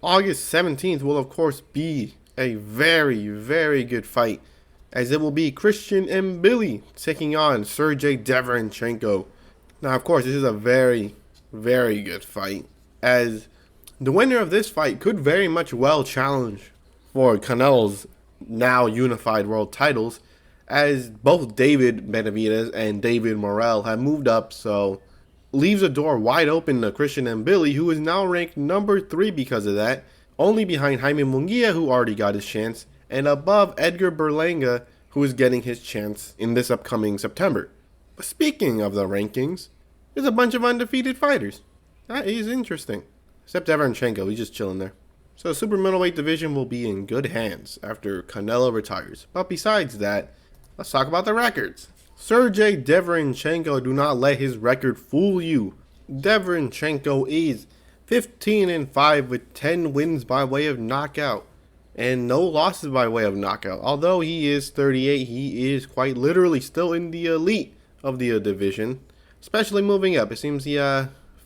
August 17th will, of course, be a very, very good fight, as it will be Christian Mbilli taking on Sergey Derevanchenko. Now, of course, this is a very, very good fight, as the winner of this fight could very much well challenge for Canelo's now unified world titles, as both David Benavidez and David Morrell have moved up, so leaves a door wide open to Christian Mbilli, who is now ranked number 3 because of that, only behind Jaime Munguia, who already got his chance, and above Edgar Berlanga, who is getting his chance in this upcoming September. But speaking of the rankings, there's a bunch of undefeated fighters. That is interesting. Except Derevanchenko, he's just chilling there. So the super middleweight division will be in good hands after Canelo retires. But besides that, let's talk about the records. Sergey Derevanchenko, do not let his record fool you. Derevanchenko is 15-5 with 10 wins by way of knockout and no losses by way of knockout. Although he is 38, he is quite literally still in the elite of the division, especially moving up. It seems he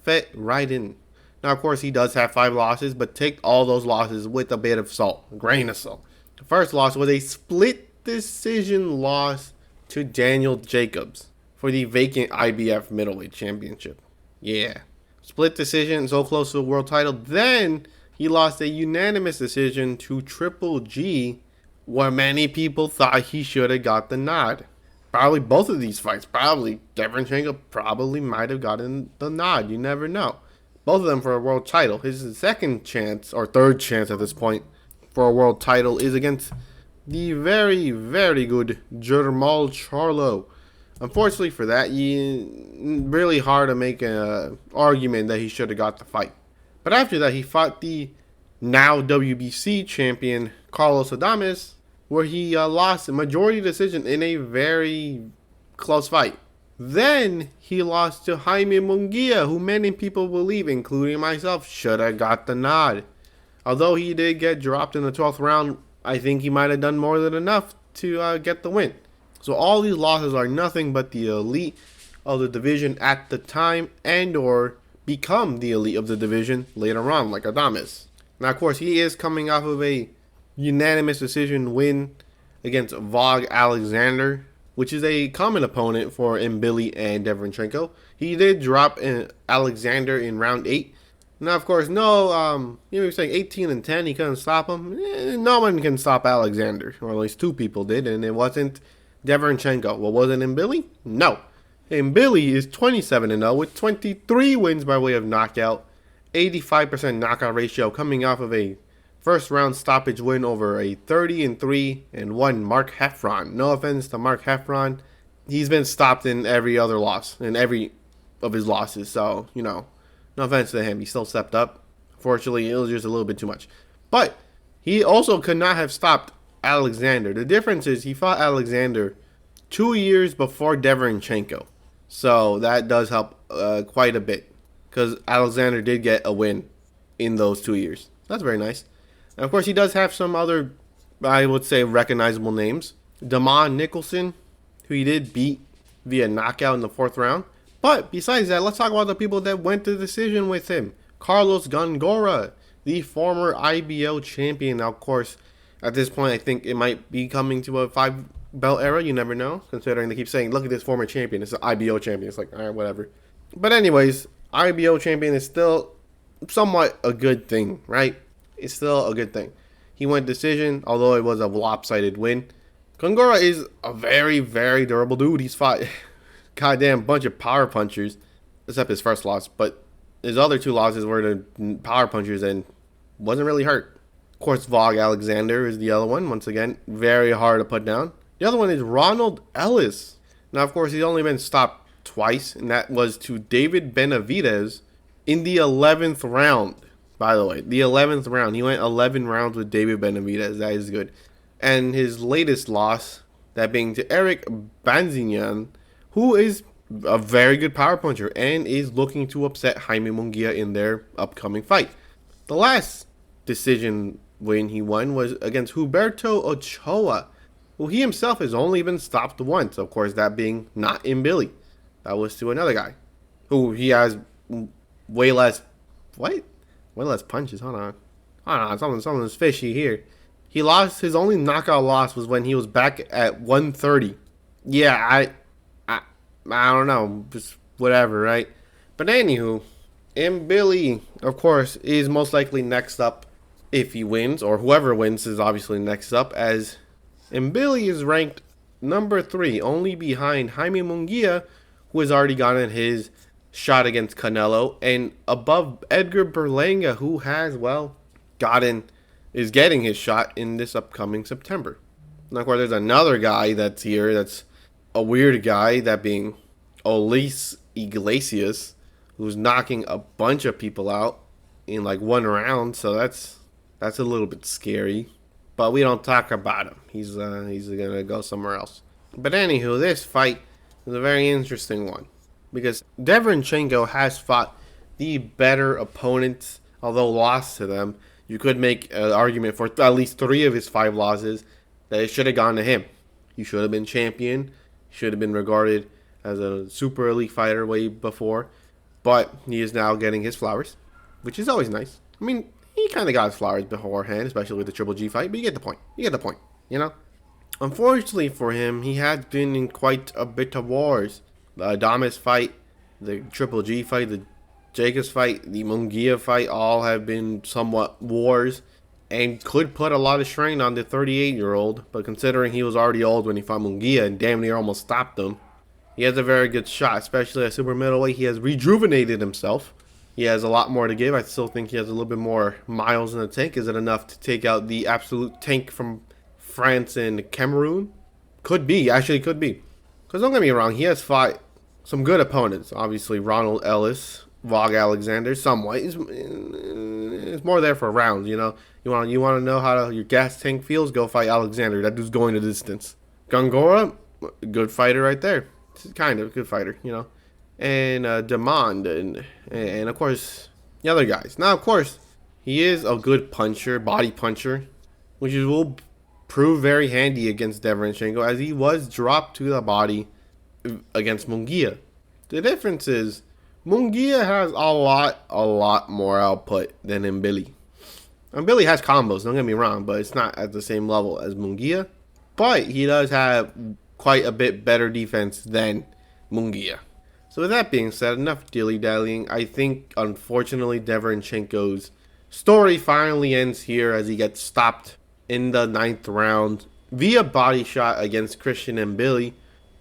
fit right in. Now, of course, he does have 5 losses, but take all those losses with a bit of salt, a grain of salt. The first loss was a split decision loss to Daniel Jacobs for the vacant IBF middleweight championship. Yeah, split decision, so close to the world title. Then he lost a unanimous decision to Triple G, where many people thought he should have got the nod. Probably both of these fights, probably Derevanchenko probably might have gotten the nod. You never know. Both of them for a world title. His second chance, or third chance at this point, for a world title is against the very, very good Jermall Charlo. Unfortunately for that, really hard to make an argument that he should have got the fight. But after that, he fought the now WBC champion Carlos Adames, where he lost a majority decision in a very close fight. Then he lost to Jaime Munguia, who many people believe, including myself, should have got the nod. Although he did get dropped in the 12th round, I think he might have done more than enough to get the win. So all these losses are nothing but the elite of the division at the time, and or become the elite of the division later on, like Adames. Now, of course, he is coming off of a unanimous decision win against Vog Alexander, which is a common opponent for Mbilli and Derevanchenko. He did drop Alexander in round 8. Now, of course, you're saying 18-10, he couldn't stop him. No one can stop Alexander, or at least 2 people did, and it wasn't Derevanchenko. Well, was it Mbilli? No. Mbilli is 27-0 with 23 wins by way of knockout, 85% knockout ratio, coming off of a first round stoppage win over a 30-3-1 Mark Heffron. No offense to Mark Heffron. He's been stopped in every other loss, in every of his losses. So, no offense to him. He still stepped up. Fortunately, it was just a little bit too much. But he also could not have stopped Alexander. The difference is he fought Alexander 2 years before Derevanchenko. So that does help quite a bit, because Alexander did get a win in those 2 years. That's very nice. And of course, he does have some other, I would say, recognizable names. Damon Nicholson, who he did beat via knockout in the 4th round. But besides that, let's talk about the people that went to decision with him. Carlos Gongora, the former IBO champion. Now, of course, at this point, I think it might be coming to a 5-belt era. You never know, considering they keep saying, look at this former champion. It's an IBO champion. It's like, all right, whatever. But anyways, IBO champion is still somewhat a good thing, right? It's still a good thing. He went decision, although it was a lopsided win. Gongora is a very, very durable dude. He's fought goddamn bunch of power punchers, except his first loss. But his other 2 losses were to power punchers and wasn't really hurt. Of course, Vog Alexander is the other one. Once again, very hard to put down. The other one is Ronald Ellis. Now, of course, he's only been stopped twice, and that was to David Benavidez in the 11th round. By the way, the 11th round. He went 11 rounds with David Benavidez. That is good. And his latest loss, that being to Eric Banzignan, who is a very good power puncher and is looking to upset Jaime Munguia in their upcoming fight. The last decision win he won was against Huberto Ochoa, who he himself has only been stopped once. Of course, that being not Mbilli. That was to another guy who he has way less punches. Hold I don't know, something's fishy here. He lost, his only knockout loss was when he was back at 130. Yeah, I, I don't know, just whatever, right? But anywho, Mbilli, of course, is most likely next up if he wins, or whoever wins is obviously next up, as Mbilli is ranked number 3, only behind Jaime Munguia, who has already gotten his shot against Canelo, and above Edgar Berlanga, who has, well, is getting his shot in this upcoming September. Now, of course, there's another guy that's here that's a weird guy, that being Olis Iglesias, who's knocking a bunch of people out in like one round, so that's a little bit scary. But we don't talk about him. He's gonna go somewhere else. But anywho, this fight is a very interesting one because Derevanchenko has fought the better opponents, although lost to them. You could make an argument for at least 3 of his 5 losses that it should have gone to him. He should have been champion. Should have been regarded as a super elite fighter way before. But he is now getting his flowers, which is always nice. I mean, he kind of got his flowers beforehand, especially with the Triple G fight, but you get the point. You get the point, you know? Unfortunately for him, he has been in quite a bit of wars. The Adames fight, the Triple G fight, the Jacobs fight, the Munguia fight, all have been somewhat wars and could put a lot of strain on the 38-year-old. But considering he was already old when he fought Munguia and damn near almost stopped him, he has a very good shot, especially at super middleweight. He has rejuvenated himself. He has a lot more to give. I still think he has a little bit more miles in the tank. Is it enough to take out the absolute tank from France and Cameroon? Could be. Actually, could be. Because don't get me wrong, he has fought some good opponents. Obviously, Ronald Ellis, Vogue Alexander, somewhat. It's more there for rounds, you know. You want to know how your gas tank feels? Go fight Alexander. That dude's going the distance. Gongora, good fighter right there. Kind of good fighter, you know. And Demand and of course the other guys. Now, of course, he is a good puncher, body puncher, which will prove very handy against Derevanchenko, as he was dropped to the body against Munguia. The difference is Munguia has a lot more output than Mbilli. Mbilli has combos, don't get me wrong, but it's not at the same level as Munguia. But he does have quite a bit better defense than Munguia. So with that being said, enough dilly-dallying. I think, unfortunately, Derevanchenko's story finally ends here as he gets stopped in the 9th round via body shot against Christian Mbilli.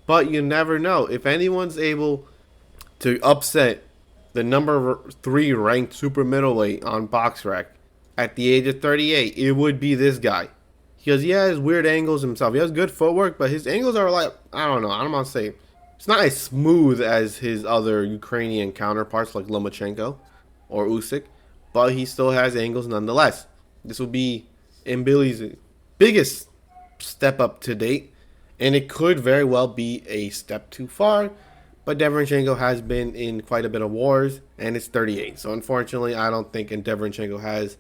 But you never know. If anyone's able to upset the number 3 ranked super middleweight on BoxRec at the age of 38, it would be this guy. Because he has weird angles himself. He has good footwork, but his angles are like, I don't want to say, it's not as smooth as his other Ukrainian counterparts like Lomachenko or Usyk, but he still has angles nonetheless. This will be Mbilli's biggest step up to date, and it could very well be a step too far, but Derevanchenko has been in quite a bit of wars, and it's 38. So unfortunately, I don't think Derevanchenko has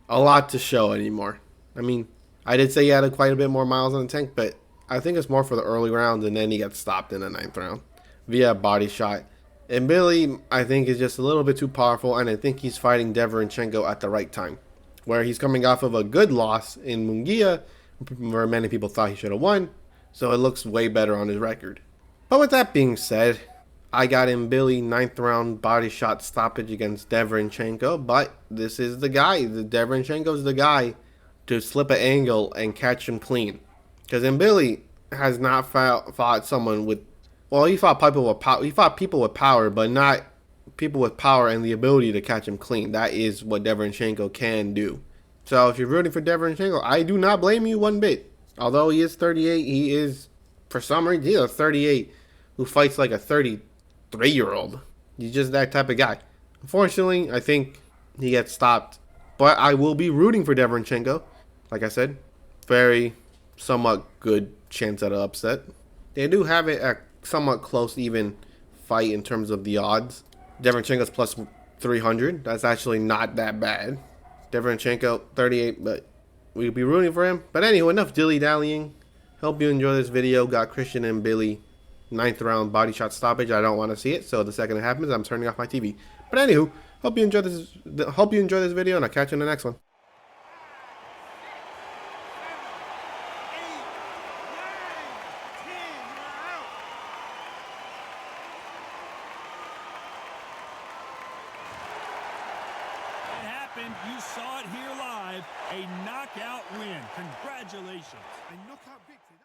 a lot to show anymore. I mean, I did say he had quite a bit more miles on the tank, but I think it's more for the early rounds, and then he got stopped in the 9th round via a body shot. And Mbilli, I think, is just a little bit too powerful, and I think he's fighting Derevanchenko at the right time, where he's coming off of a good loss in Munguia, where many people thought he should have won, so it looks way better on his record. But with that being said, I got Mbilli 9th round body shot stoppage against Derevanchenko, but this is the guy. Derevanchenko's the guy to slip an angle and catch him clean. Because Mbilli has not fought someone with, well, he fought people with power. He fought people with power, but not people with power and the ability to catch him clean. That is what Derevanchenko can do. So if you're rooting for Derevanchenko, I do not blame you one bit. Although he is 38, he is, for some reason, he's a 38 who fights like a 33-year-old. He's just that type of guy. Unfortunately, I think he gets stopped. But I will be rooting for Derevanchenko. Like I said, very somewhat good chance at an upset. They do have it at somewhat close even fight in terms of the odds. Derevanchenko's plus 300. That's actually not that bad. Derevanchenko 38, but we'll be rooting for him. But anyway, enough dilly-dallying. Hope you enjoy this video. Got Christian Mbilli 9th round body shot stoppage. I don't want to see it, so the second it happens, I'm turning off my TV. But anywho, hope you enjoy this video, and I'll catch you in the next one. happened. You saw it here live. A knockout win. Congratulations. A knockout victory.